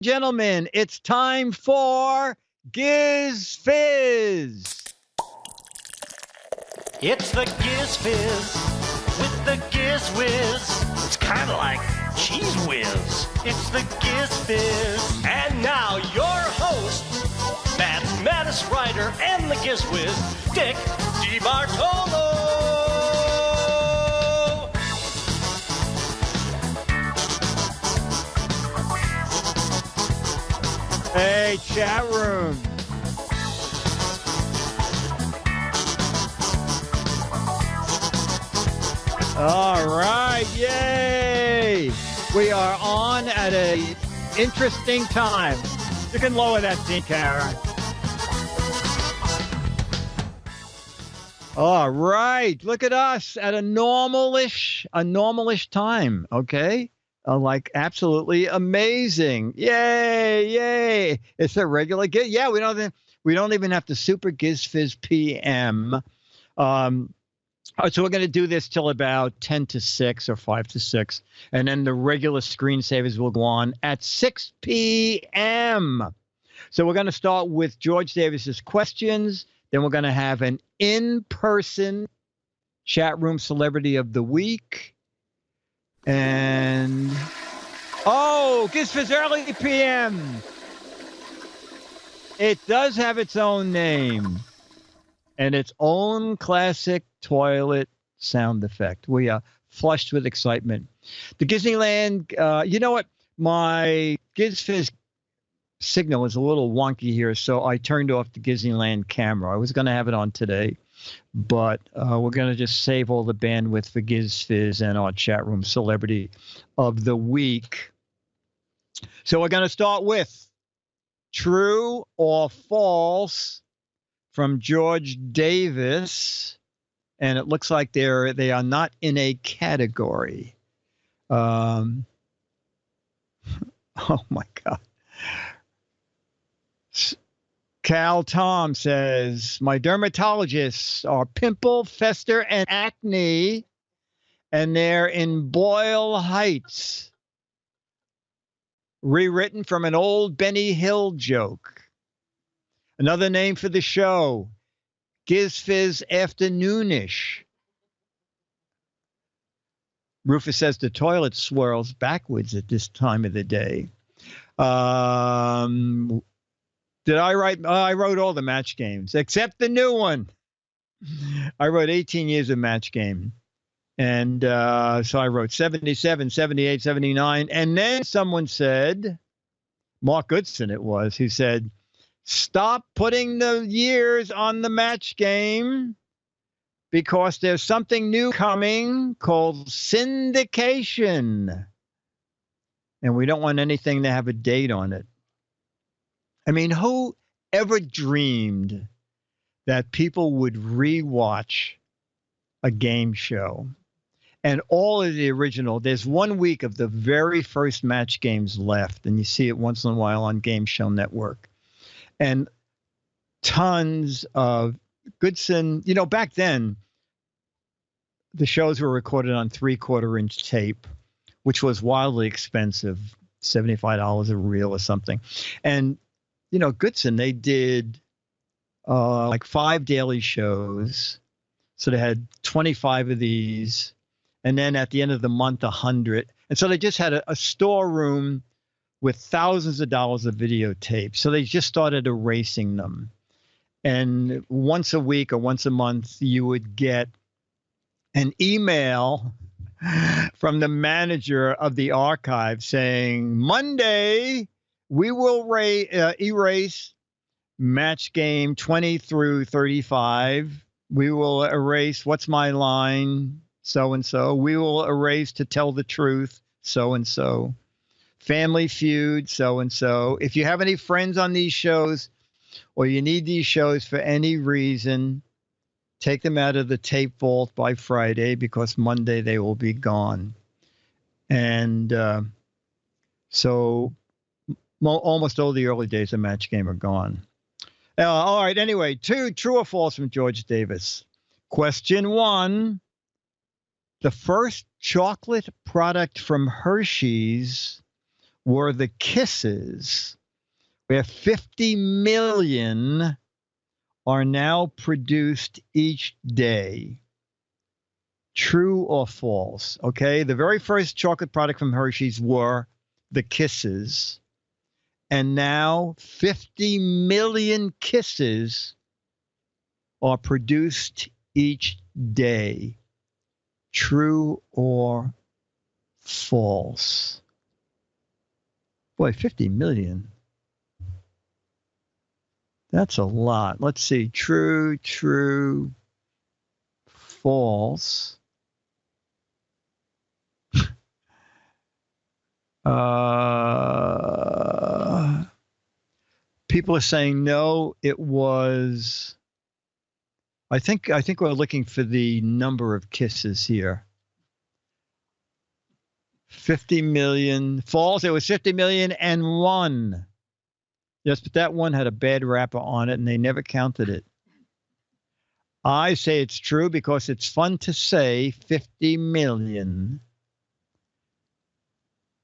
Gentlemen, it's time for Giz Fiz. It's the Giz Fiz with the Giz Whiz. It's kind of like Cheese Whiz. It's the Giz Fiz. And now your host, mathematics writer and the Giz Whiz, Dick DeBartolo. Hey, chat room. All right, yay! We are on at an interesting time. You can lower that thing, Karen. All right, look at us at a normalish time, okay? Like absolutely amazing. Yay, yay. It's a regular Giz. Yeah, we don't even have to super Giz Fiz PM. So we're going to do this till about 10 to 6 or 5 to 6. And then the regular screensavers will go on at 6 p.m. So we're going to start with George Davis's questions. Then we're going to have an in-person chat room celebrity of the week. And, Giz Fiz Early PM. It does have its own name and its own classic toilet sound effect. We are flushed with excitement. The Disneyland, you know what? My Giz Fiz signal is a little wonky here, so I turned off the Disneyland camera. I was going to have it on today, but we're going to just save all the bandwidth for Giz Fiz and our chat room celebrity of the week. So we're going to start with true or false from George Davis. And it looks like they are not in a category. Oh my God. Cal Tom says, my dermatologists are pimple, fester, and acne, and they're in Boyle Heights. Rewritten from an old Benny Hill joke. Another name for the show, Giz Fiz Afternoonish. Rufus says the toilet swirls backwards at this time of the day. Did I write? I wrote all the match games except the new one. I wrote 18 years of match game. And so I wrote 77, 78, 79. And then someone said, Mark Goodson it was, who said, stop putting the years on the match game because there's something new coming called syndication. And we don't want anything to have a date on it. I mean, who ever dreamed that people would rewatch a game show? And all of the original, there's 1 week of the very first match games left, and you see it once in a while on Game Show Network. And tons of Goodson, back then, the shows were recorded on 3/4-inch tape, which was wildly expensive, $75 a reel or something. And Goodson, they did like 5 daily shows. So they had 25 of these. And then at the end of the month, 100. And so they just had a storeroom with thousands of dollars of videotape. So they just started erasing them. And once a week or once a month, you would get an email from the manager of the archive saying, Monday, we will erase match game 20 through 35. We will erase What's My Line, so-and-so. We will erase To Tell the Truth, so-and-so. Family Feud, so-and-so. If you have any friends on these shows or you need these shows for any reason, take them out of the tape vault by Friday because Monday they will be gone. And so almost all the early days of Match Game are gone. All right, anyway, true or false from George Davis. Question 1. The first chocolate product from Hershey's were the kisses, where 50 million are now produced each day. True or false? Okay, the very first chocolate product from Hershey's were the kisses. And now 50 million kisses are produced each day. True or false? Boy, 50 million. That's a lot. Let's see. True, true, false. People are saying no, it was. I think we're looking for the number of kisses here. 50 million. False, it was 50 million and one. Yes, but that one had a bad wrapper on it and they never counted it. I say it's true because it's fun to say 50 million.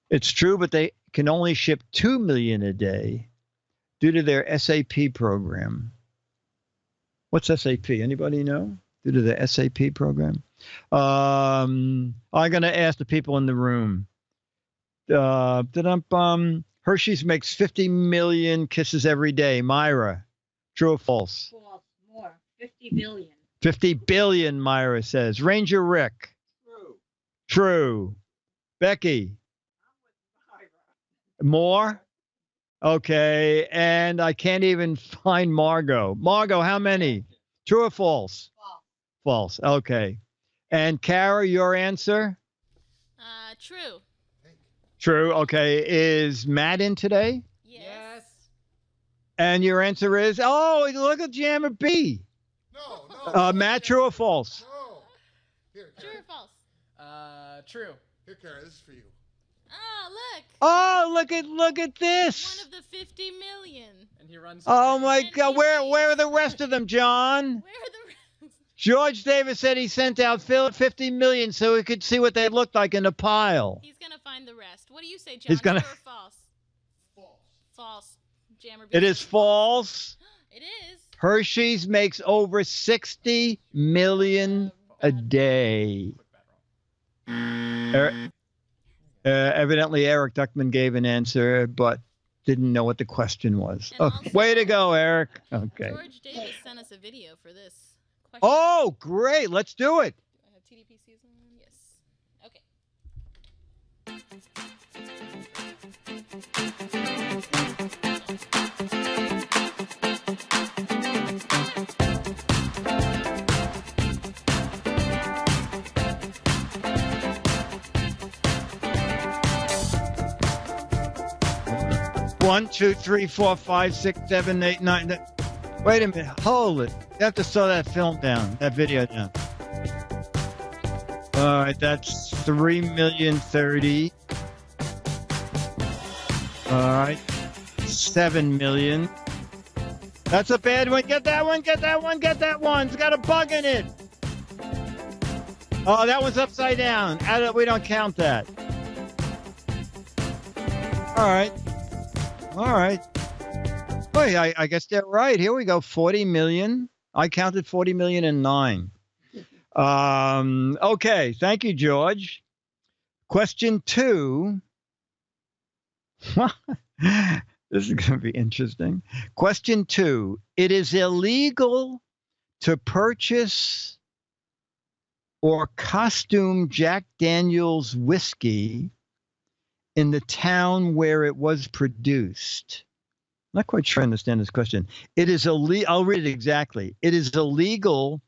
It's true, but they can only ship 2 million a day due to their SAP program. What's SAP? Anybody know? Due to the SAP program? I'm going to ask the people in the room. Hershey's makes 50 million kisses every day. Myra, true or false? False. More. 50 billion. 50 billion, Myra says. Ranger Rick. True. True. Becky. More? Okay. And I can't even find Margot. Margot, how many? True or false? False. False. Okay. And Kara, your answer? True. True. Okay. Is Matt in today? Yes. And your answer is, oh, look at Jammer B. No. Matt, true or false? No. Here, True Karen. or false? True. Here, Karen, this is for you. Oh, look. Oh, look at this. One of the 50 million. And he runs. Oh my And God. he Where leaves. are the rest of them, John? Where are the rest? George Davis said he sent out 50 million so he could see what they looked like in a pile. He's going to find the rest. What do you say, John? He's gonna- True or false? False. False. Jammer. It is false. It is. Hershey's makes over 60 million a day. Evidently, Eric Duckman gave an answer, but didn't know what the question was. And Oh, also- way to go, Eric. Okay. George Davis sent us a video for this question. Oh, great. Let's do it. Do I have TDP season? Yes. Okay. 1, 2, 3, 4, 5, 6, 7, 8, 9. Wait a minute. Hold it. You have to slow that film down, that video down. All right, that's 3,030,000. All right, 7 million. That's a bad one. Get that one. Get that one. Get that one. It's got a bug in it. Oh, that one's upside down. We don't count that. All right. All right. Wait, I guess they're right. Here we go. 40 million. I counted 40 million and 9. Okay. Thank you, George. Question 2. This is going to be interesting. Question 2. It is illegal to purchase or costume Jack Daniel's whiskey in the town where it was produced. I'm not quite sure I understand this question. It is illegal. I'll read it exactly. It is illegal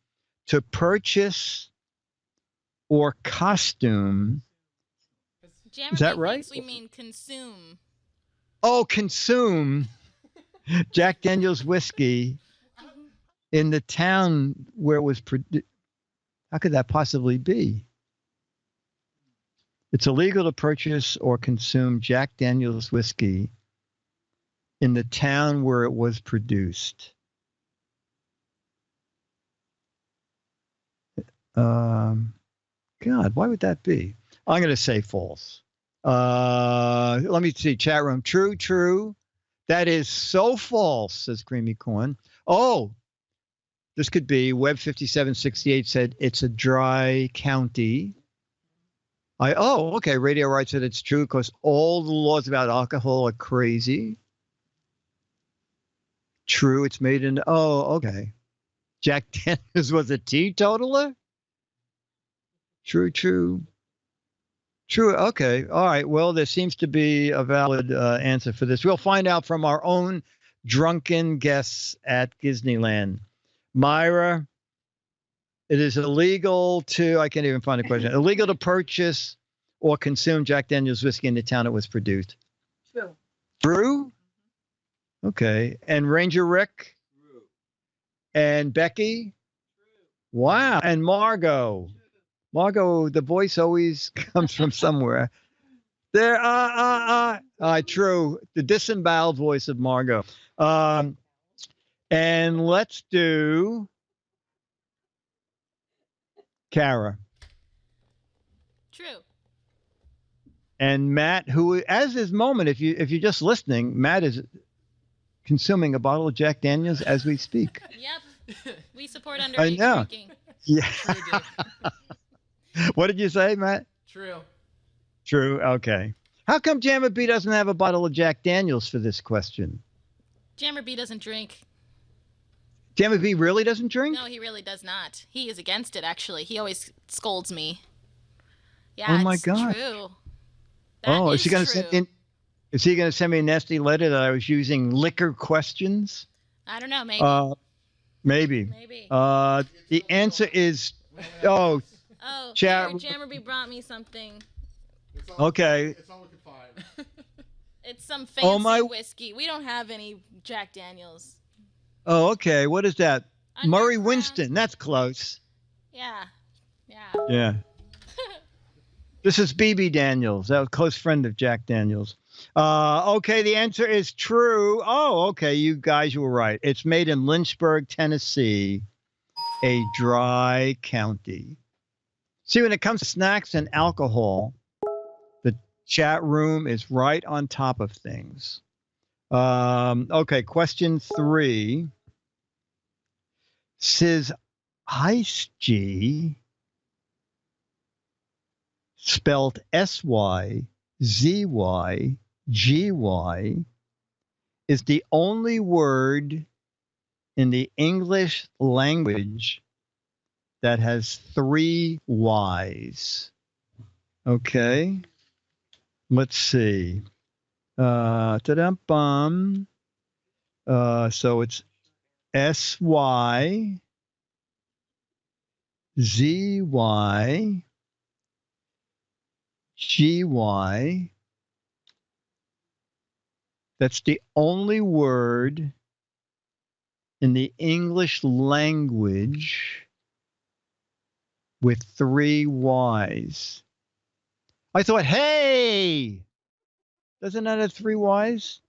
to purchase or costume. Jammer Is that B right? thinks we mean consume. Oh, consume Jack Daniel's whiskey in the town where it was produced. How could that possibly be? It's illegal to purchase or consume Jack Daniel's whiskey in the town where it was produced. God, why would that be? I'm going to say false. Let me see. Chat room. True, true. That is so false, says Creamy Corn. Oh, this could be Web 5768 said it's a dry county. Okay. Radio Right said it's true because all the laws about alcohol are crazy. True. It's made in. Oh, okay. Jack Daniels was a teetotaler? True, true. True. Okay. All right. Well, there seems to be a valid answer for this. We'll find out from our own drunken guests at Disneyland. Myra, it is illegal to, I can't even find a question, illegal to purchase or consume Jack Daniels whiskey in the town it was produced. True. True? Okay. And Ranger Rick? True. And Becky? True. Wow. And Margot? Margot, the voice always comes from somewhere. There, true. The disemboweled voice of Margot. And let's do Kara. True. And Matt, who, as this moment, if you're just listening, Matt is consuming a bottle of Jack Daniels as we speak. Yep. We support underage drinking. Yeah. What did you say, Matt? True. True. Okay. How come Jammer B doesn't have a bottle of Jack Daniels for this question? Jammer B doesn't drink. Jammer B really doesn't drink? No, he really does not. He is against it, actually. He always scolds me. Yeah, oh my it's God. True. Is he going to send in? Is he going to send me a nasty letter that I was using liquor questions? I don't know. Maybe. Maybe. Maybe. The answer is Oh, Chat. Jammer B brought me something. Okay. It's all we can find. It's some fancy whiskey. We don't have any Jack Daniels. Oh, okay. What is that? Murray Underground. Winston. That's close. Yeah. Yeah. This is BB Daniels. That was a close friend of Jack Daniels. Okay, the answer is true. Oh, okay. You guys were right. It's made in Lynchburg, Tennessee, a dry county. See, when it comes to snacks and alcohol, the chat room is right on top of things. Okay, question 3. Says Heisgy, spelled SYZYGY, is the only word in the English language that has 3 Y's. Okay. Let's see. Ta-dum-bum. So it's SYZY GY. That's the only word in the English language with 3 Y's. I thought, hey, doesn't that have 3 Y's?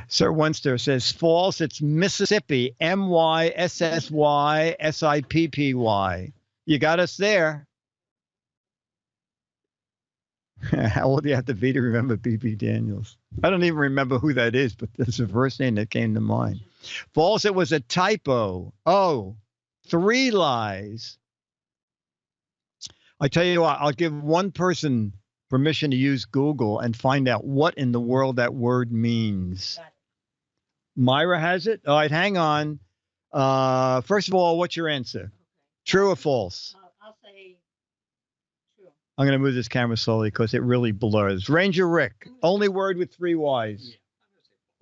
Sir Wunster says false. It's Mississippi. MYSSYSIPPY. You got us there. How old do you have to be to remember B.B. Daniels? I don't even remember who that is, but that's the first name that came to mind. False. It was a typo. Oh, 3 lies. I tell you what, I'll give one person permission to use Google and find out what in the world that word means. Myra has it? All right, hang on. First of all, what's your answer? Okay. True or false? I'll say true. I'm going to move this camera slowly because it really blurs. Ranger Rick, only word with 3 Y's.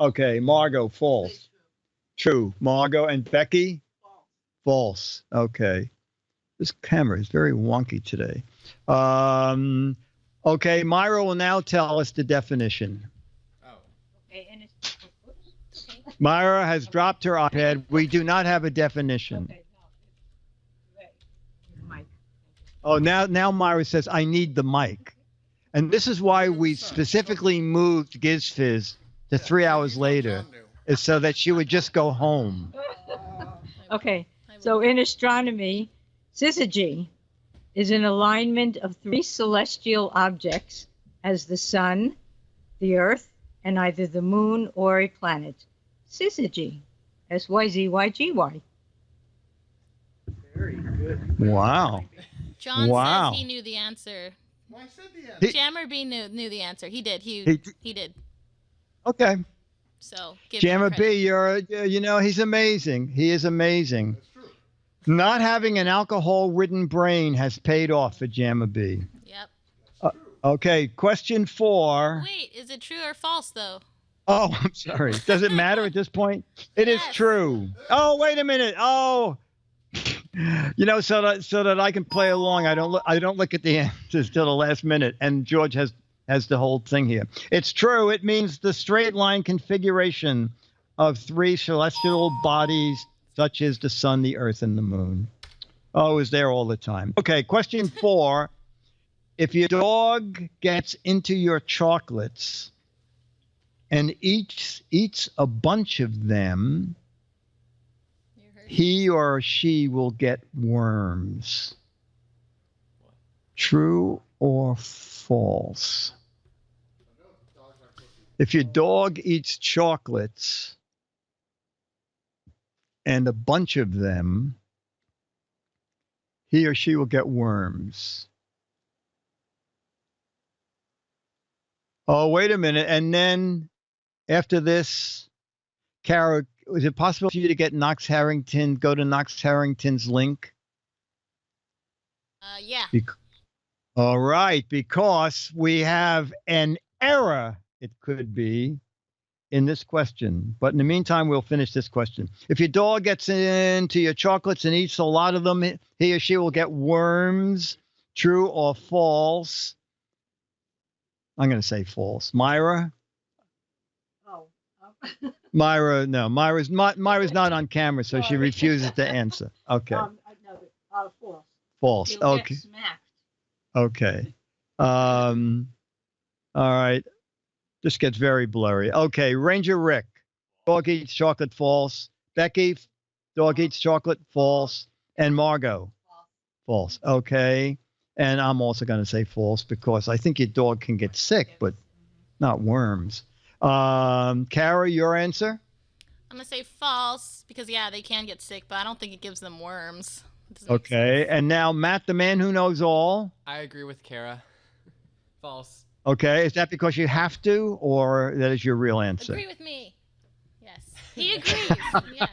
Okay, Margot, false. True. Margot and Becky? False. Okay. This camera is very wonky today. Okay, Myra will now tell us the definition. Oh. Okay, and it's okay. Myra has dropped her iPad. We do not have a definition. Okay, no, mic. Oh, now Myra says, I need the mic. And this is why we specifically moved Giz Fiz to 3 hours later, is so that she would just go home. Okay. I will. So in astronomy, syzygy is an alignment of three celestial objects as the sun, the earth, and either the moon or a planet. Syzygy. SYZYGY. Very good. Wow. John Wow. says he knew the answer. Well, I said the answer. Jammer B knew the answer. He did. He did. Okay. So give Jammer him credit. B, he's amazing. He is amazing. That's true. Not having an alcohol-ridden brain has paid off for Jammer B. Yep. Okay, question 4. Wait, is it true or false though? Oh, I'm sorry. Does it matter at this point? It is Yes. true. Oh, wait a minute. Oh, so that I can play along, I don't look at the answers till the last minute. And George has the whole thing here. It's true. It means the straight line configuration of 3 celestial bodies, such as the sun, the earth, and the moon. Oh, it was there all the time. Okay, question 4. If your dog gets into your chocolates and eats a bunch of them, You heard he or she will get worms. True or false? If your dog eats chocolates and a bunch of them, he or she will get worms. Oh, wait a minute. And then after this, Kara, is it possible for you to get go to Knox Harrington's link? Yeah. All right, because we have an error, it could be, in this question. But in the meantime, we'll finish this question. If your dog gets into your chocolates and eats a lot of them, he or she will get worms. True or false? I'm going to say false. Myra? Oh. Myra, no. Myra's not on camera, so she refuses to answer. Okay. False. False. You'll Okay. get smacked. Okay. All right. This gets very blurry. Okay. Ranger Rick. Dog eats chocolate, false. Becky, dog eats chocolate, false. And Margot. False. Okay. And I'm also going to say false because I think your dog can get sick, but not worms. Kara, your answer? I'm gonna say false because yeah, they can get sick, but I don't think it gives them worms. It doesn't make Okay. sense. And now Matt, the man who knows all. I agree with Kara. False. Okay. Is that because you have to, or that is your real answer? Agree with me. Yes. He agrees. Yes.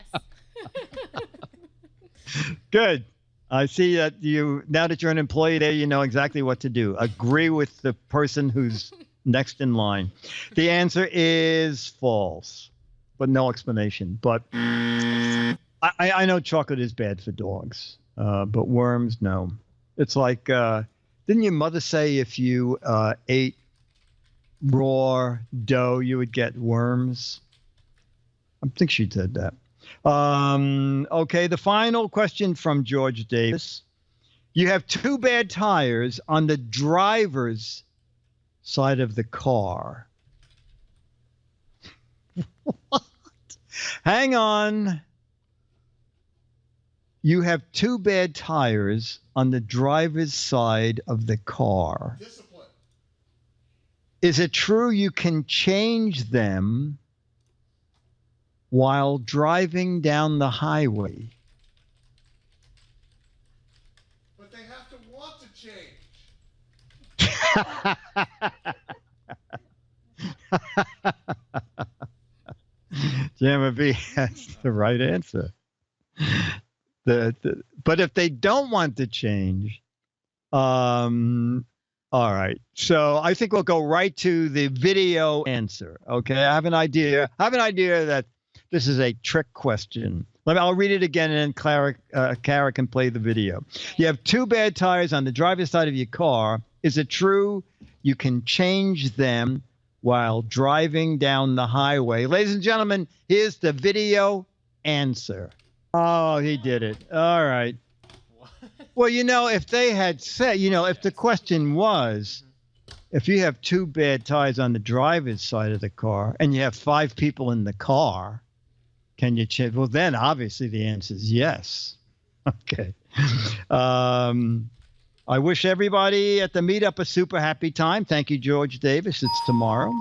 Good. I see that now that you're an employee there, you know exactly what to do. Agree with the person who's next in line. The answer is false, but no explanation. But I know chocolate is bad for dogs, but worms, no. It's like, didn't your mother say if you ate raw dough, you would get worms? I think she did that. Okay, the final question from George Davis. You have 2 bad tires on the driver's side of the car. What? Hang on. You have 2 bad tires on the driver's side of the car. Discipline. Is it true you can change them while driving down the highway? But they have to want to change. Jammer B has the right answer. But if they don't want to change, all right. So I think we'll go right to the video answer. Okay, I have an idea. That this is a trick question. I'll read it again, and then Kara can play the video. You have 2 bad tires on the driver's side of your car. Is it true you can change them while driving down the highway? Ladies and gentlemen, here's the video answer. Oh, he did it. All right. Well, if they had said, if the question was, if you have 2 bad tires on the driver's side of the car and you have 5 people in the car, Can you change? Well, then obviously the answer is yes. Okay. I wish everybody at the meetup a super happy time. Thank you, George Davis. It's tomorrow.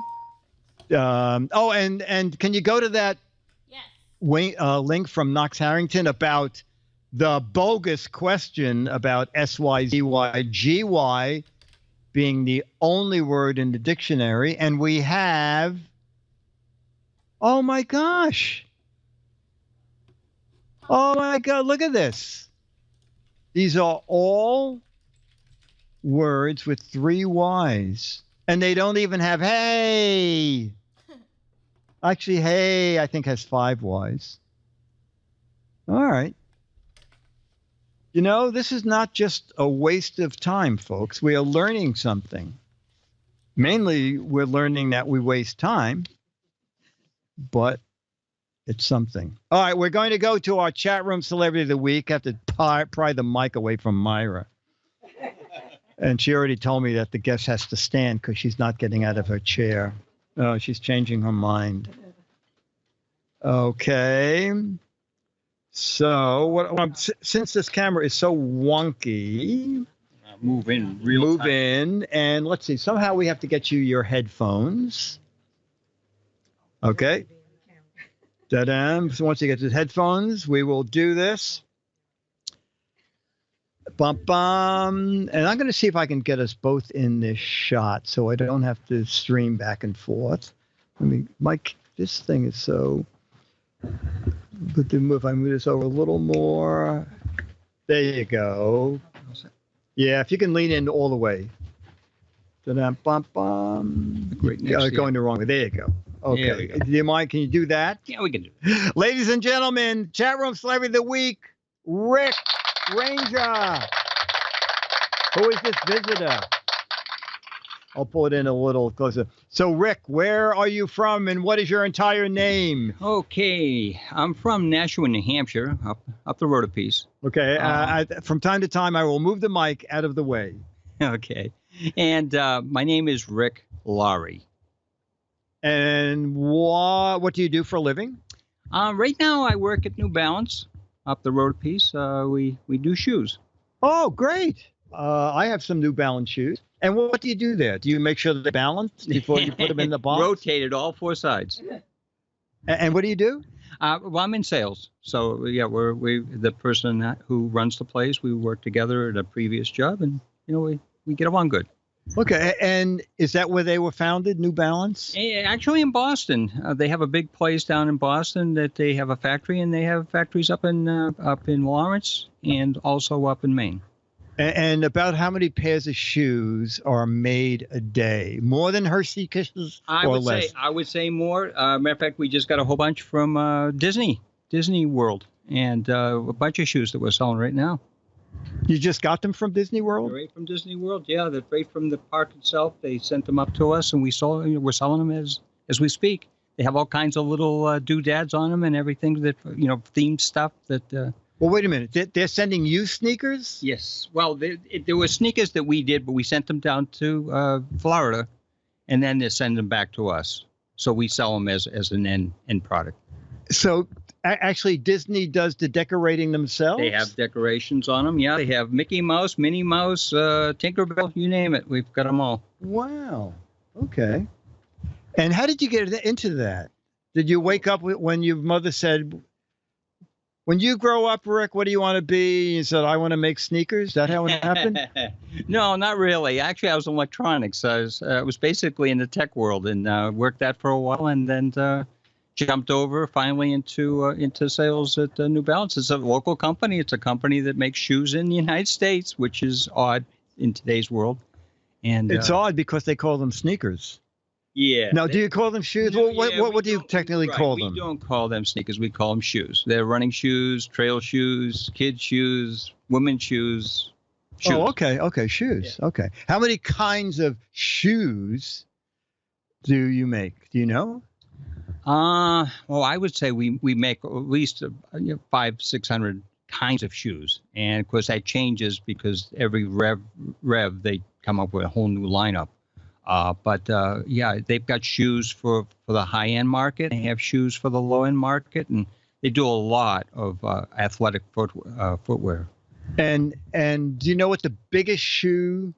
And can you go to that link from Knox Harrington about the bogus question about SYZYGY being the only word in the dictionary? And we have, oh my gosh. Oh my God, look at this. These are all words with 3 Y's. And they don't even have hey. Actually, hey, I think has 5 Y's. All right. You know, this is not just a waste of time, folks. We are learning something. Mainly, we're learning that we waste time, but it's something. All right, we're going to go to our chat room celebrity of the week. I have to pry the mic away from Myra. And she already told me that the guest has to stand because she's not getting out of her chair. Oh, she's changing her mind. Okay. So, since this camera is so wonky, move in, and let's see. Somehow we have to get you your headphones. Okay. Da-dam. So once you get the headphones, we will do this. Bum. And I'm going to see if I can get us both in this shot so I don't have to stream back and forth. Mike, this thing is so. But then if I move this over a little more, there you go. Yeah, if you can lean in all the way. Da-dam, bum. Great. Going the wrong way. There you go. Okay. Do you mind? Can you do that? Yeah, we can do it. Ladies and gentlemen, chat room celebrity of the week, Rick Ranger. Who is this visitor? I'll pull it in a little closer. So, Rick, where are you from and what is your entire name? Okay. I'm from Nashua, New Hampshire, up the road a piece. Okay. From time to time, I will move the mic out of the way. Okay. And my name is Rick Laurie. And what do you do for a living? Right now, I work at New Balance up the road a piece. We do shoes. Oh, great. I have some New Balance shoes. And what do you do there? Do you make sure they're balanced before you put them in the box? Rotated all 4 sides. And what do you do? Well, I'm in sales. So, yeah, we the person who runs the place, we work together at a previous job, and, we get along good. Okay, and is that where they were founded, New Balance? Actually, in Boston. They have a big place down in Boston that they have a factory, and they have factories up in Lawrence and also up in Maine. And about how many pairs of shoes are made a day? More than Hershey Kisses or less? I would say more. Matter of fact, we just got a whole bunch from Disney World, and a bunch of shoes that we're selling right now. You just got them from Disney World? Right from Disney World, yeah. They're right from the park itself. They sent them up to us, and we're selling them as we speak. They have all kinds of little doodads on them and everything that, themed stuff that... Well, wait a minute. They're sending you sneakers? Yes. Well, there were sneakers that we did, but we sent them down to Florida, and then they send them back to us. So we sell them as an end product. So actually, Disney does the decorating themselves? They have decorations on them. Yeah, they have Mickey Mouse, Minnie Mouse, Tinkerbell, you name it. We've got them all. Wow. Okay. And how did you get into that? Did you wake up when your mother said, when you grow up, Rick, what do you want to be? You said, I want to make sneakers. Is that how it happened? No, not really. Actually, I was in electronics. I was basically in the tech world and worked that for a while, and then jumped over finally into sales at New Balance. It's a local company. It's a company that makes shoes in the United States, which is odd in today's world. And it's odd because they call them sneakers. Yeah. Now, do you call them shoes? No, what do you technically call them? We don't call them sneakers. We call them shoes. They're running shoes, trail shoes, kids shoes, women's shoes. Oh, okay. Okay. Shoes. Yeah. Okay. How many kinds of shoes do you make? Do you know? Well, I would say we make at least 500-600 kinds of shoes. And of course that changes because every rev they come up with a whole new lineup. But yeah, they've got shoes for the high-end market. They have shoes for the low-end market. And They do a lot of athletic footwear. And do you know what the biggest shoe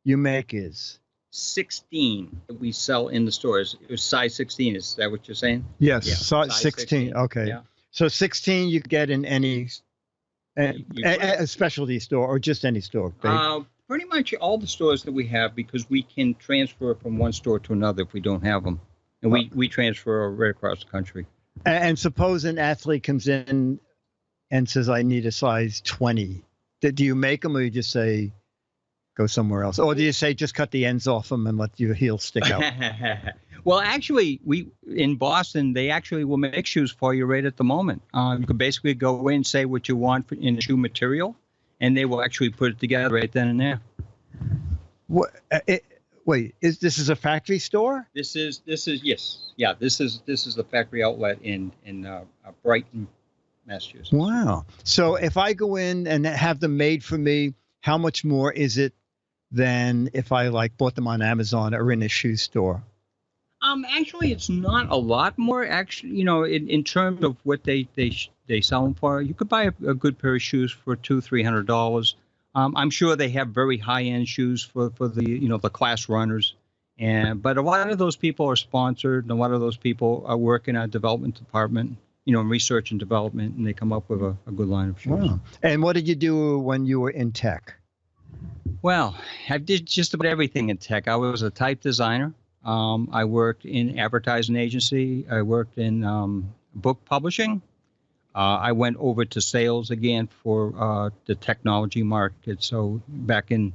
you make is? 16 that we sell in the stores. It was size 16. Is that what you're saying? Yes, Yeah, size 16. Okay. Yeah. So 16 you get in any You a specialty store or just any store. Pretty much all the stores that we have, because we can transfer from one store to another if we don't have them. And we transfer right across the country. And suppose an athlete comes in and says, I need a size 20. Do you make them, or you just say, go somewhere else? Or do you say, just cut the ends off them and let your heel stick out? Well, actually, in Boston, they actually will make shoes for you right at the moment. You can basically go in and say what you want in the shoe material, and they will actually put it together right then and there. What? Wait, this is a factory store? This is yes, yeah. This is the factory outlet in Brighton, Massachusetts. Wow. So if I go in and have them made for me, how much more is it than if I bought them on Amazon or in a shoe store? Actually, it's not a lot more. Actually, in terms of what they sell them for, you could buy a good pair of shoes for $200-300. I'm sure they have very high-end shoes for the the class runners, but a lot of those people are sponsored, and a lot of those people are working at development department, in research and development, and they come up with a good line of shoes. Wow. And what did you do when you were in tech? Well, I did just about everything in tech. I was a type designer. I worked in advertising agency. I worked in book publishing. I went over to sales again for the technology market. So back in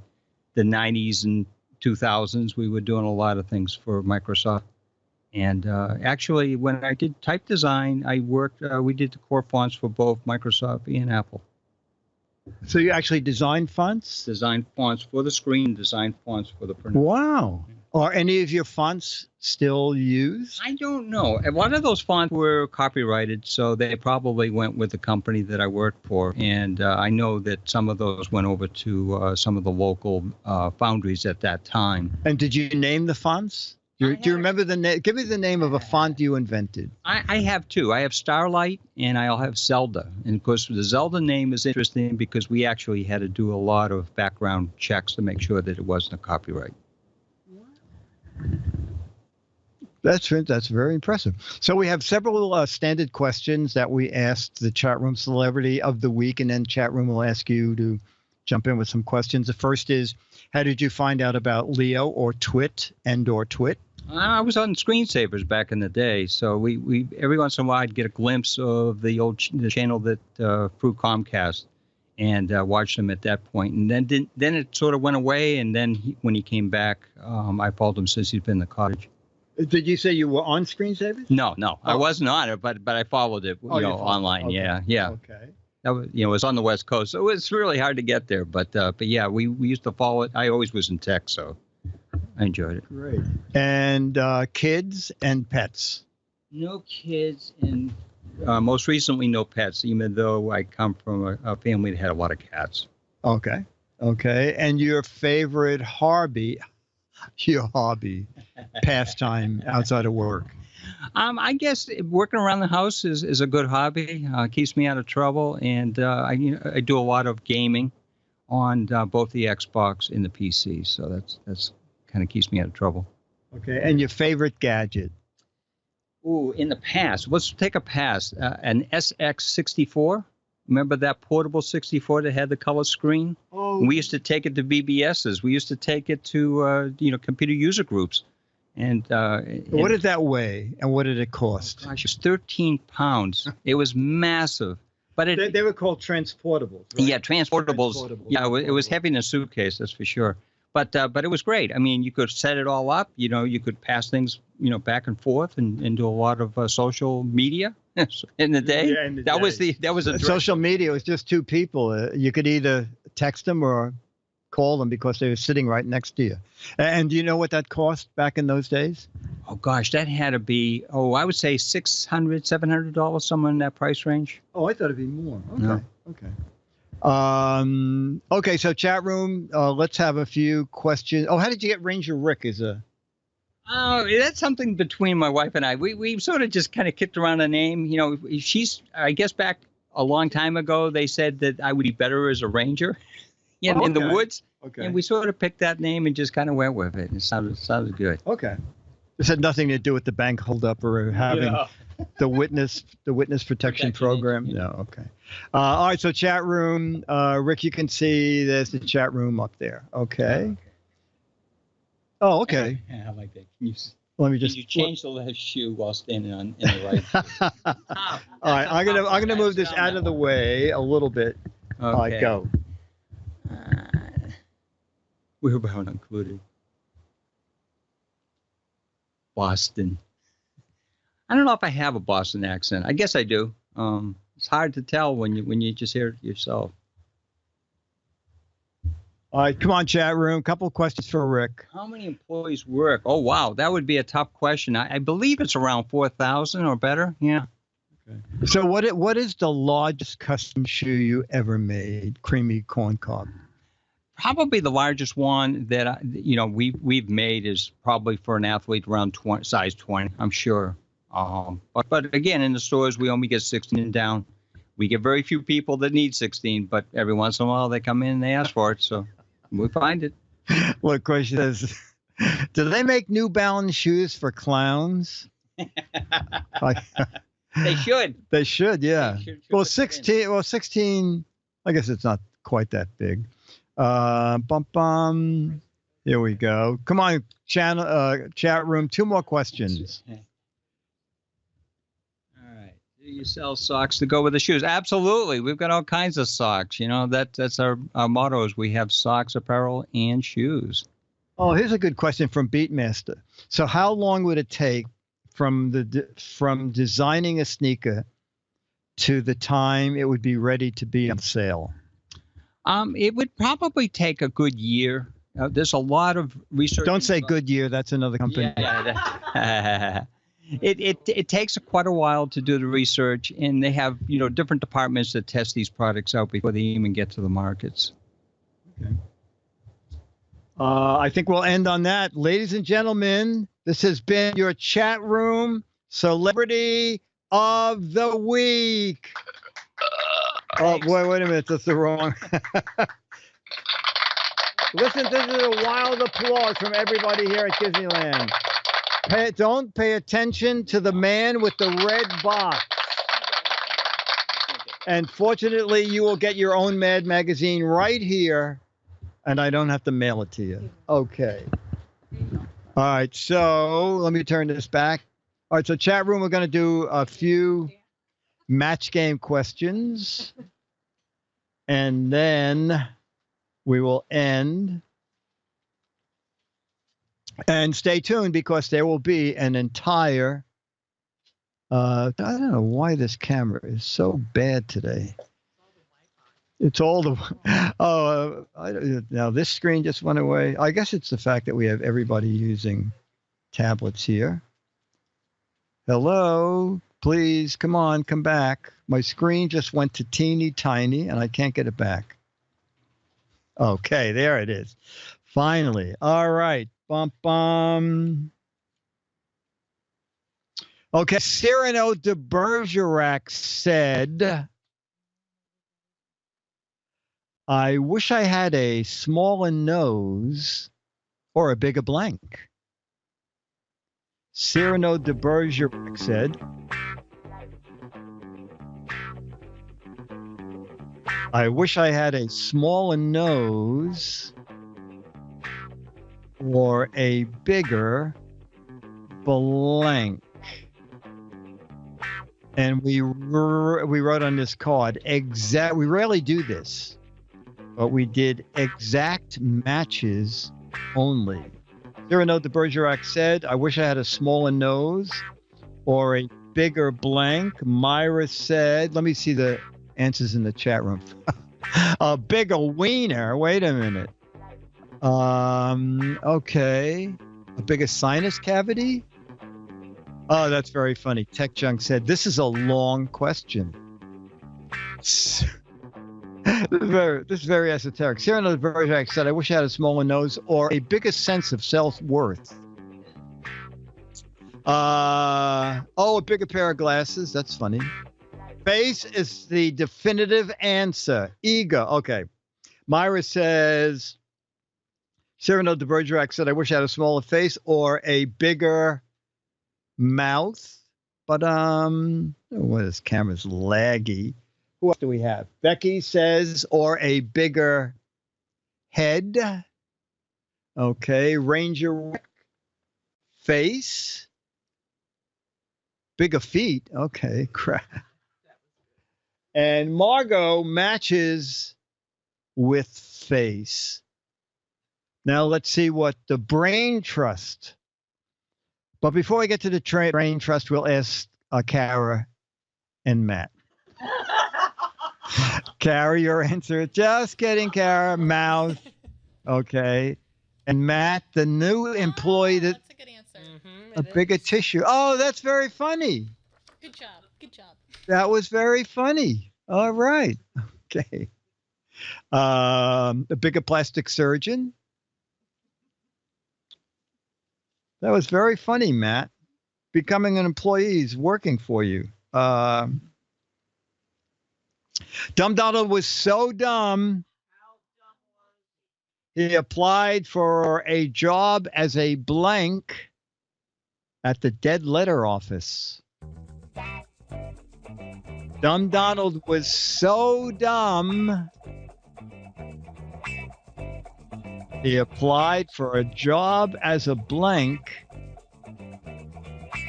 the 90s and 2000s, we were doing a lot of things for Microsoft. And actually, when I did type design, I worked. We did the core fonts for both Microsoft and Apple. So you actually designed fonts? Design fonts for the screen, design fonts for the printer. Wow. Are any of your fonts still used? I don't know. A lot of those fonts were copyrighted, so they probably went with the company that I worked for. And I know that some of those went over to some of the local foundries at that time. And did you name the fonts? Do you remember the name? Give me the name of a font you invented. I have two. I have Starlight and I'll have Zelda. And of course, the Zelda name is interesting because we actually had to do a lot of background checks to make sure that it wasn't a copyright. That's very impressive. So we have several standard questions that we asked the chat room celebrity of the week, and then chat room will ask you to jump in with some questions. The first is, how did you find out about Leo or Twit or Twit? I was on screensavers back in the day, so we every once in a while I'd get a glimpse of the channel that through Comcast, and watched them at that point. And then it sort of went away, and then when he came back, I followed him since he's been in the cottage. Did you say you were on screensavers? No, I wasn't on it, but I followed it, online. Okay. Yeah. Okay. That was, it was on the West Coast, so it was really hard to get there. But yeah, we used to follow it. I always was in tech, so I enjoyed it. Great. And kids and pets? No kids, and most recently no pets, even though I come from a family that had a lot of cats. Okay. And your favorite hobby, pastime outside of work? I guess working around the house is a good hobby. Keeps me out of trouble, and I do a lot of gaming on both the Xbox and the PC. So that's kind of keeps me out of trouble. Okay, and your favorite gadget? Ooh, in the past, let's take a pass. An SX64. Remember that portable 64 that had the color screen? Oh. We used to take it to BBSs. We used to take it to computer user groups. And what did that weigh, and what did it cost? Gosh, it was 13 pounds. It was massive, but they were called transportables. Right? Yeah, transportables. Yeah, it was heavy in a suitcase, that's for sure. But it was great. I mean, you could set it all up. You could pass things back and forth and do a lot of social media in the day. Yeah, in the day. That was a social media was just two people. You could either text them or call them because they were sitting right next to you. And do you know what that cost back in those days? Oh gosh, that had to be I would say $600, $700, somewhere in that price range. Oh, I thought it'd be more. Okay. No. Okay. Okay, so chat room, let's have a few questions. Oh, how did you get Ranger Rick as a Oh, that's something between my wife and I. We sort of just kind of kicked around a name. You know, I guess back a long time ago, they said that I would be better as a ranger in the woods. Okay. And we sort of picked that name and just kind of went with it. It sounded good. Okay. This had nothing to do with the bank holdup or having the witness protection program. Yeah. No. Okay. All right. So chat room, Rick, you can see there's the chat room up there. Okay. Oh, okay. Yeah, I like that. Can Let me just. you change the left shoe while standing in the right? All right. I'm gonna move this out of the way a little bit. Okay. All right. Go. Wheelbarrow included. Boston. I don't know if I have a Boston accent. I guess I do. It's hard to tell when you just hear it yourself. All right, come on, chat room. Couple of questions for Rick. How many employees work? Oh, wow. That would be a tough question. I believe it's around 4,000 or better. Yeah. Okay. So what is the largest custom shoe you ever made? Creamy corn cob. Probably the largest one that we've made is probably for an athlete around size 20, I'm sure. But again, in the stores, we only get 16 and down. We get very few people that need 16, but every once in a while they come in and they ask for it, so we find it. What question says? Do they make New Balance shoes for clowns? They should. They should, yeah. They should Well, 16. Well, 16. I guess it's not quite that big. Here we go. Come on, chat room. 2 more questions. All right. Do you sell socks to go with the shoes? Absolutely. We've got all kinds of socks. You know, that's our motto is we have socks, apparel, and shoes. Oh, here's a good question from Beatmaster. So how long would it take from designing a sneaker to the time it would be ready to be on sale? It would probably take a good year. There's a lot of research. Don't say Goodyear. That's another company. Yeah. It takes quite a while to do the research, and they have different departments that test these products out before they even get to the markets. Okay. I think we'll end on that. Ladies and gentlemen, this has been your chat room celebrity of the week. Oh, boy, wait a minute. That's the wrong. Listen, this is a wild applause from everybody here at Disneyland. Don't pay attention to the man with the red box. And fortunately, you will get your own Mad magazine right here, and I don't have to mail it to you. Okay. All right, so let me turn this back. All right, so chat room, we're going to do a few match game questions, and then we will end. And stay tuned because there will be an entire, I don't know why this camera is so bad today. It's all the, now this screen just went away. I guess it's the fact that we have everybody using tablets here. Hello, please, come on, come back. My screen just went to teeny tiny and I can't get it back. Okay, there it is. Finally. All right. Bum, bum. Okay, Cyrano de Bergerac said, I wish I had a smaller nose or a bigger blank. Cyrano de Bergerac said, I wish I had a smaller nose or a bigger blank. And we wrote on this card, we rarely do this, but we did exact matches only. Cyrano de Bergerac said, I wish I had a smaller nose or a bigger blank. Myra said, let me see the answers in the chat room. A bigger wiener. Wait a minute. Okay. A bigger sinus cavity? Oh, that's very funny. Tech Junk said, this is a long question. This is very esoteric. Cyrano de Bergerac said, I wish I had a smaller nose or a bigger sense of self-worth. A bigger pair of glasses. That's funny. Face is the definitive answer. Ego. Okay. Myra says, Cyrano de Bergerac said, I wish I had a smaller face or a bigger mouth. But, this camera's laggy. Who else do we have? Becky says, or a bigger head. Okay. Ranger face. Bigger feet. Okay. Crap. And Margot matches with face. Now let's see what the brain trust. But before I get to the brain trust, we'll ask Kara and Matt. Kara, your answer. Just kidding, Kara. Mouth. Okay. And Matt, the new employee. That's a good answer. A bigger tissue. Oh, that's very funny. Good job. Good job. That was very funny. All right. Okay. A bigger plastic surgeon. That was very funny, Matt. Becoming an employee is working for you. Dumb Donald was so dumb. He applied for a job as a blank at the dead letter office. Dumb Donald was so dumb. He applied for a job as a blank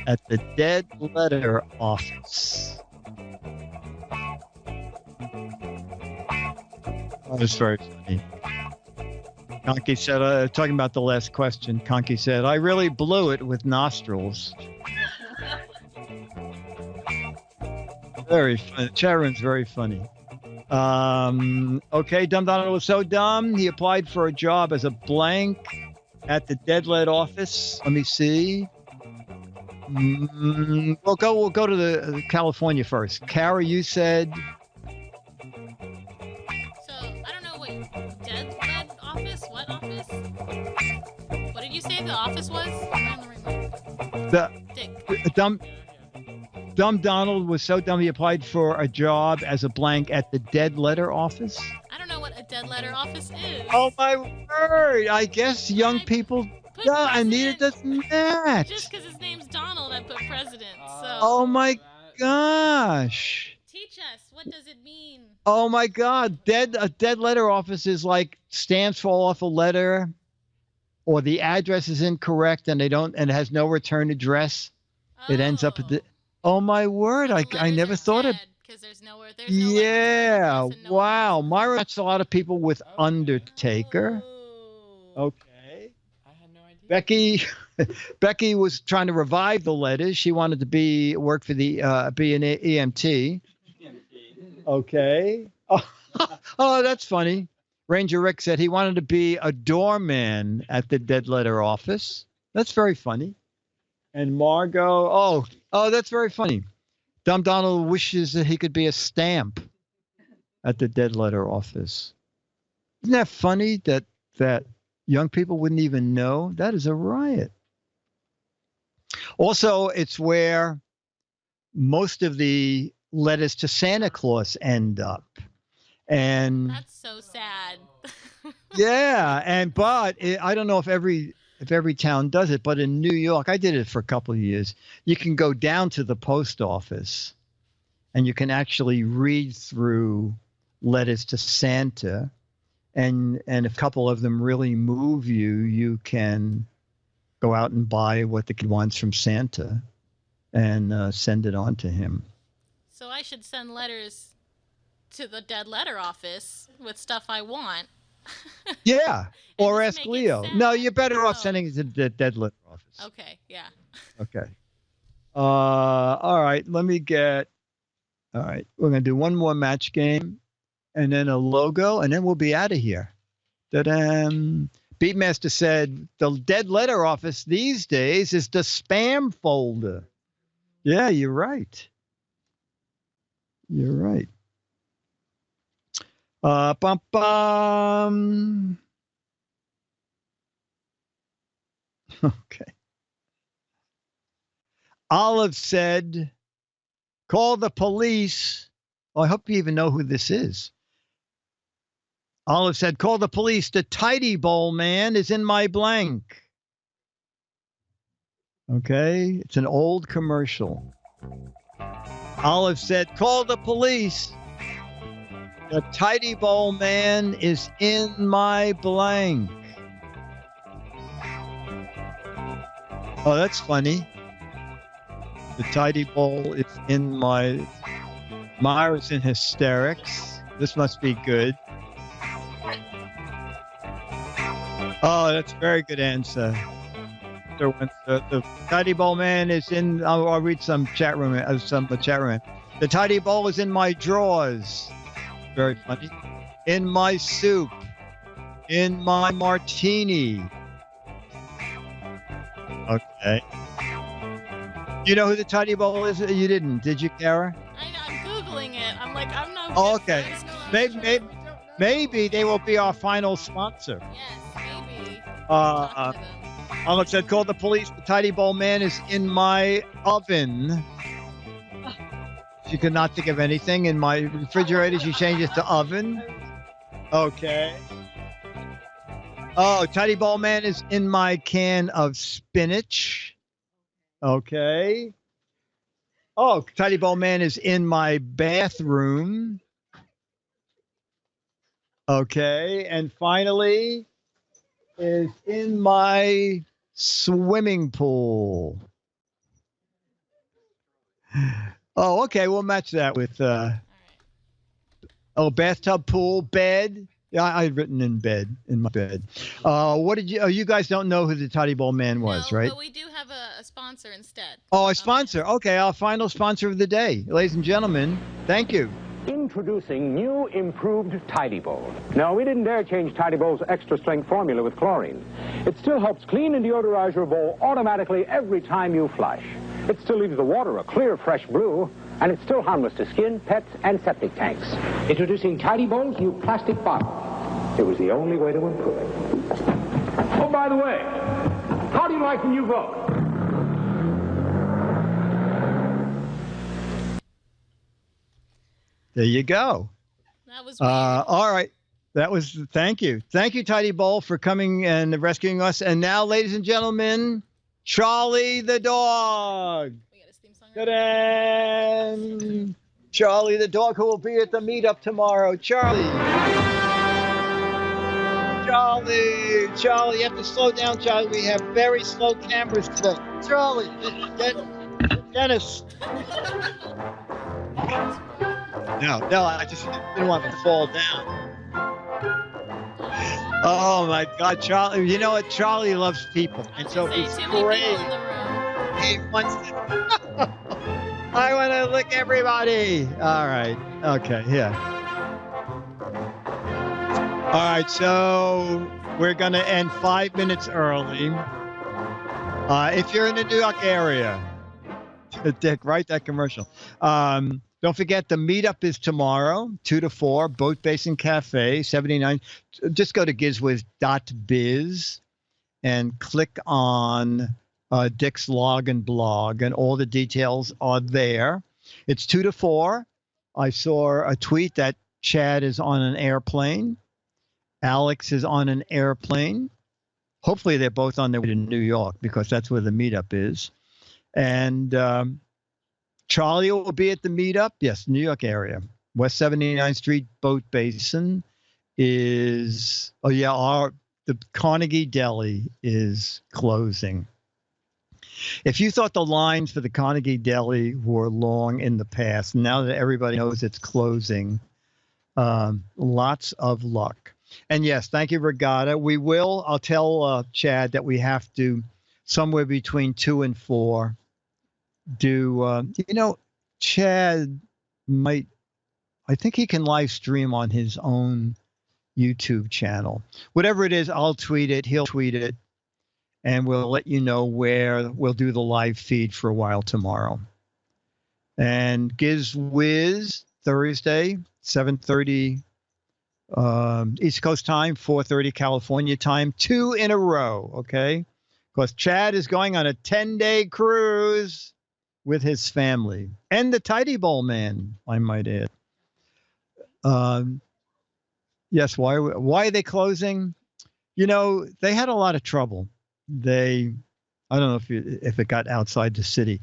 at the dead letter office. That was very funny. Conky said, talking about the last question, Conky said, I really blew it with nostrils. Very funny. Charon's very funny. Okay, Dumb Donald was so dumb, he applied for a job as a blank at the dead lead office. Let me see. We'll go to the California first. Kara, you said. So I don't know what dead lead office. What office? What did you say the office was? Am I on the right one? Dick. Dumb Donald was so dumb he applied for a job as a blank at the dead letter office. I don't know what a dead letter office is. Oh my word! I guess young people. Yeah, Anita doesn't match. Just because his name's Donald, I put president. So. Oh my gosh! Teach us. What does it mean? Oh my God! A dead letter office is like stamps fall off a letter, or the address is incorrect and it has no return address. Oh. It ends up at the. Oh my word! I never thought of. Because there's nowhere. Yeah. Wow. Myra matched a lot of people with Undertaker. Oh. Okay. I had no idea. Becky was trying to revive the letters. She wanted to work for the be an EMT. Okay. Oh, that's funny. Ranger Rick said he wanted to be a doorman at the dead letter office. That's very funny. And Margot, oh, that's very funny. Dumb Donald wishes that he could be a stamp at the dead letter office. Isn't that funny that young people wouldn't even know? That is a riot. Also, it's where most of the letters to Santa Claus end up. And That's so sad. yeah, but I don't know if every town does it, but in New York, I did it for a couple of years. You can go down to the post office and you can actually read through letters to Santa. And if a couple of them really move you, you can go out and buy what the kid wants from Santa and send it on to him. So I should send letters to the dead letter office with stuff I want. Yeah, or just ask make it Leo. sad. No, you're better off Oh. sending it to the dead letter office. Okay, yeah. Okay. All right. All right. We're going to do one more match game and then a logo, and then we'll be out of here. Ta-da. Beatmaster said the dead letter office these days is the spam folder. Yeah, you're right. You're right. Bum, bum. Okay. Olive said, call the police. Oh, I hope you even know who this is. Olive said, call the police. The Tidy Bowl man is in my blank. Okay, it's an old commercial. Olive said, call the police. The Tidy Bowl man is in my blank. Oh, that's funny. The Tidy Bowl is in my... Myra's in hysterics. This must be good. Oh, that's a very good answer. The Tidy Bowl man is in... I'll read some chat room. The Tidy Bowl is in my drawers. Very funny. In my soup. In my martini. Okay. You know who the Tidy Bowl is? You didn't, did you, Kara? I'm Googling it. I'm like, I'm not... Oh, okay. Maybe they will be our final sponsor. Yes, maybe. Alex said, call the police. The Tidy Bowl man is in my oven. She could not think of anything. In my refrigerator, she changed it to oven. Okay. Oh, Tidy Bowl man is in my can of spinach. Okay. Oh, Tidy Bowl man is in my bathroom. Okay. And finally, is in my swimming pool. Oh, okay. We'll match that with, bathtub, pool, bed. Yeah, I've written in bed, in my bed. What did you, you guys don't know who the Tidy Bowl man was, right? But we do have a sponsor instead. Oh, a sponsor. Okay, our final sponsor of the day. Ladies and gentlemen, thank you. Introducing new improved Tidy Bowl. Now, we didn't dare change Tidy Bowl's extra strength formula with chlorine. It still helps clean and deodorize your bowl automatically every time you flush. It still leaves the water a clear, fresh blue, and it's still harmless to skin, pets, and septic tanks. Introducing Tidy Bowl's new plastic bottle. It was the only way to improve it. Oh, by the way, how do you like the new vote? There you go. That was weird. All right. That was, thank you. Thank you, Tidy Bowl, for coming and rescuing us. And now, ladies and gentlemen, Charlie the dog. We got his theme song right? Ta-da! Charlie the dog, who will be at the meetup tomorrow. Charlie, you have to slow down, Charlie. We have very slow cameras today. Charlie, Dennis. No, I just didn't want to fall down. Oh my God, Charlie! You know what? Charlie loves people, and so he's great. He wants to. I want to lick everybody. All right. Okay. Yeah. All right. So we're gonna end 5 minutes early. If you're in the New York area, Dick, write that commercial. Don't forget, the meetup is tomorrow, 2 to 4, Boat Basin Cafe, 79. Just go to gizwiz.biz and click on Dick's log and blog, and all the details are there. It's 2 to 4. I saw a tweet that Chad is on an airplane. Alex is on an airplane. Hopefully they're both on their way to New York, because that's where the meetup is. And Charlie will be at the meetup. Yes, New York area. West 79th Street, Boat Basin is, the Carnegie Deli is closing. If you thought the lines for the Carnegie Deli were long in the past, now that everybody knows it's closing, lots of luck. And yes, thank you, Regatta. I'll tell Chad that we have to, somewhere between 2 and 4, Chad might, I think he can live stream on his own YouTube channel. Whatever it is, I'll tweet it, he'll tweet it, and we'll let you know where we'll do the live feed for a while tomorrow. And GizWiz, Thursday, 7:30 East Coast time, 4:30 California time, 2 in a row, okay? Because Chad is going on a 10-day cruise. with his family and the Tidy Bowl man, I might add. Yes, why are they closing? You know, they had a lot of trouble. I don't know if it got outside the city.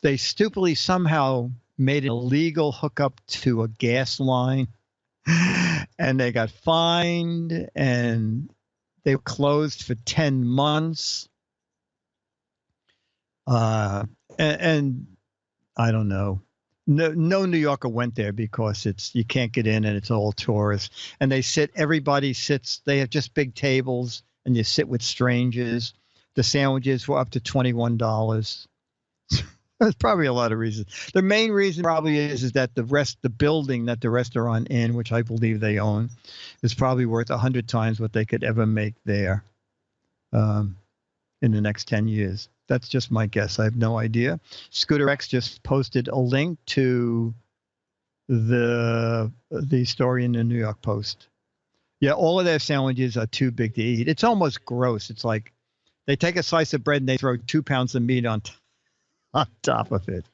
They stupidly somehow made an illegal hookup to a gas line, and they got fined, and they were closed for 10 months. And I don't know. No New Yorker went there because you can't get in and it's all tourists. And everybody sits, they have just big tables and you sit with strangers. The sandwiches were up to $21. There's probably a lot of reasons. The main reason probably is that the building that the restaurant in, which I believe they own, is probably worth 100 times what they could ever make there in the next 10 years. That's just my guess. I have no idea. Scooter X just posted a link to the story in the New York Post. Yeah, all of their sandwiches are too big to eat. It's almost gross. It's like they take a slice of bread and they throw 2 pounds of meat on top of it.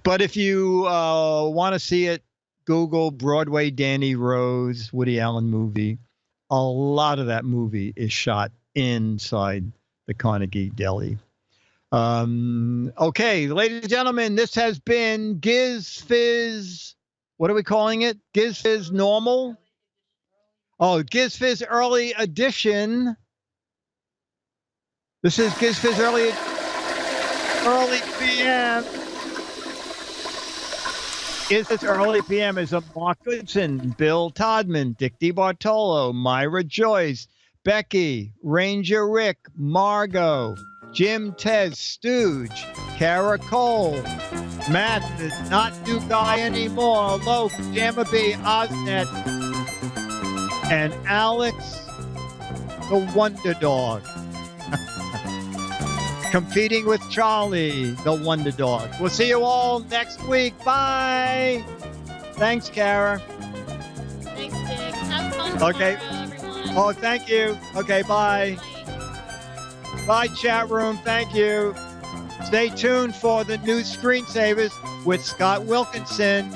But if you want to see it, Google Broadway Danny Rose, Woody Allen movie. A lot of that movie is shot inside the Carnegie Deli. Okay, ladies and gentlemen, this has been Giz Fiz. What are we calling it? Giz Fiz Normal? Oh, Giz Fiz Early Edition. This is Giz Fiz Early PM. Giz Fiz Early PM is a Mark Goodson, Bill Todman, Dick DeBartolo, Myra Joyce, Becky, Ranger Rick, Margot, Jim Tez, Stooge, Kara Cole, Matt, the not new guy anymore, Loke, Jamma B, Osnet, and Alex, the Wonder Dog. Competing with Charlie, the Wonder Dog. We'll see you all next week. Bye. Thanks, Kara. Thanks, Dick. Have fun Okay. tomorrow, everyone. Oh, thank you. Okay, bye. Bye, chat room. Thank you. Stay tuned for the new screensavers with Scott Wilkinson.